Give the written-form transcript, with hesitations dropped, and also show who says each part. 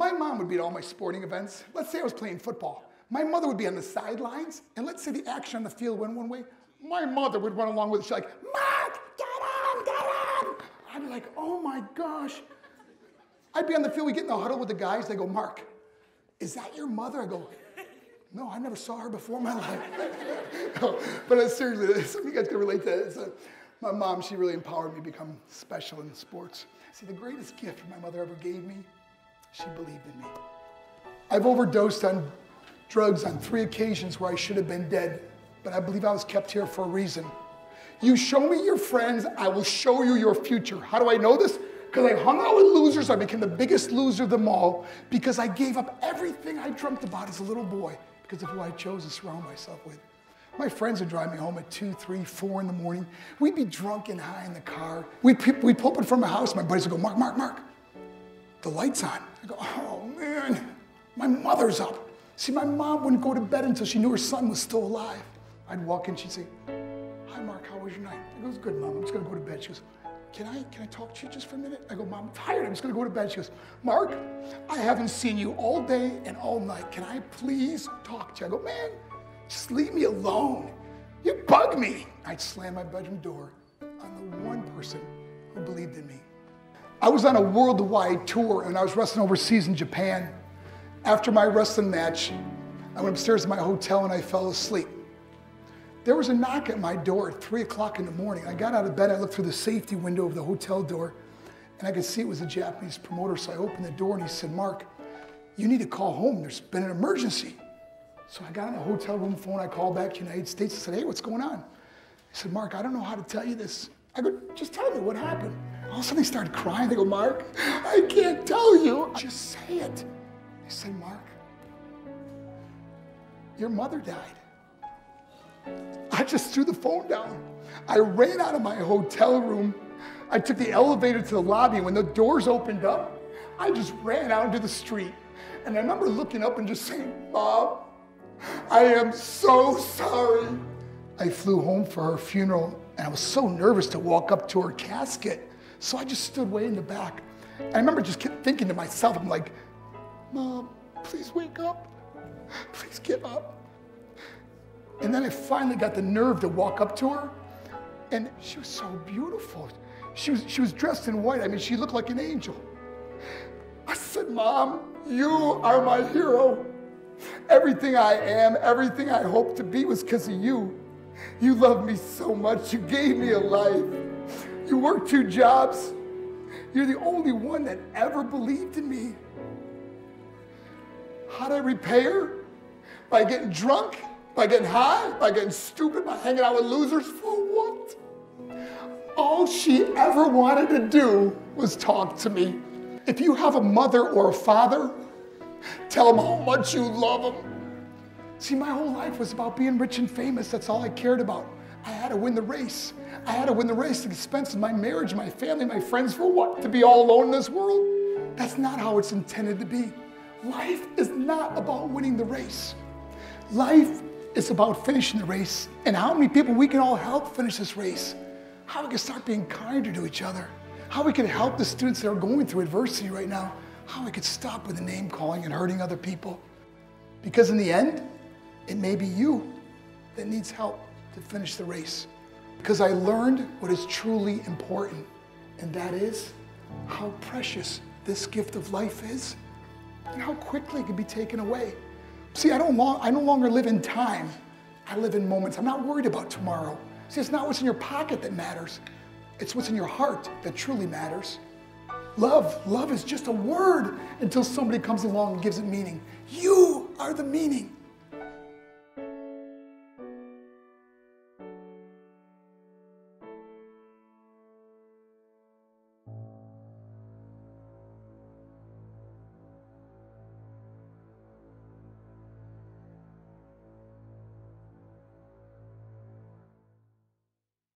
Speaker 1: My mom would be at all my sporting events. Let's say I was playing football. My mother would be on the sidelines, and let's say the action on the field went one way. My mother would run along with it. She's like, Mark, get on! I'd be like, oh my gosh. I'd be on the field, we get in the huddle with the guys, they go, Mark, is that your mother? I go, no, I never saw her before in my life. No, but seriously, some of you guys can relate to that. My mom, she really empowered me to become special in sports. See, the greatest gift my mother ever gave me, she believed in me. I've overdosed on drugs on 3 occasions where I should have been dead, but I believe I was kept here for a reason. You show me your friends, I will show you your future. How do I know this? Because I hung out with losers, I became the biggest loser of them all, because I gave up everything I dreamt about as a little boy, because of who I chose to surround myself with. My friends would drive me home at 2, 3, 4 in the morning. We'd be drunk and high in the car. We'd pull up in front of my house. My buddies would go, Mark, the light's on. I go, oh man, my mother's up. See, my mom wouldn't go to bed until she knew her son was still alive. I'd walk in, she'd say, hi Mark, how was your night? I go, it's good, Mom, I'm just gonna go to bed. She goes, can I talk to you just for a minute? I go, Mom, I'm tired, I'm just gonna go to bed. She goes, Mark, I haven't seen you all day and all night. Can I please talk to you? I go, man, just leave me alone. You bug me. I'd slam my bedroom door on the one person who believed in me. I was on a worldwide tour and I was wrestling overseas in Japan. After my wrestling match, I went upstairs to my hotel and I fell asleep. There was a knock at my door at 3 o'clock in the morning. I got out of bed, I looked through the safety window of the hotel door, and I could see it was a Japanese promoter, so I opened the door and he said, Mark, you need to call home, there's been an emergency. So I got on the hotel room phone, I called back to the United States, I said, hey, what's going on? He said, Mark, I don't know how to tell you this. I go, just tell me what happened. All of a sudden they started crying, they go, Mark, I can't tell you, just say it. I said, Mark, your mother died. I just threw the phone down. I ran out of my hotel room. I took the elevator to the lobby. When the doors opened up, I just ran out into the street. And I remember looking up and just saying, Mom, I am so sorry. I flew home for her funeral and I was so nervous to walk up to her casket. So I just stood way in the back. I remember just kept thinking to myself, I'm like, Mom, please wake up. Please get up. And then I finally got the nerve to walk up to her, and she was so beautiful. She was dressed in white. I mean, she looked like an angel. I said, Mom, you are my hero. Everything I am, everything I hope to be was because of you. You loved me so much. You gave me a life. You worked 2 jobs. You're the only one that ever believed in me. How'd I repay her? By getting drunk? By getting high, by getting stupid, by hanging out with losers, for what? All she ever wanted to do was talk to me. If you have a mother or a father, tell them how much you love them. See, my whole life was about being rich and famous. That's all I cared about. I had to win the race. I had to win the race at the expense of my marriage, my family, my friends, for what? To be all alone in this world? That's not how it's intended to be. Life is not about winning the race. Life is about finishing the race, and how many people we can all help finish this race. How we can start being kinder to each other. How we can help the students that are going through adversity right now. How we could stop with the name calling and hurting other people. Because in the end, it may be you that needs help to finish the race. Because I learned what is truly important, and that is how precious this gift of life is, and how quickly it can be taken away. See, I no longer live in time. I live in moments. I'm not worried about tomorrow. See, it's not what's in your pocket that matters. It's what's in your heart that truly matters. Love is just a word until somebody comes along and gives it meaning. You are the meaning.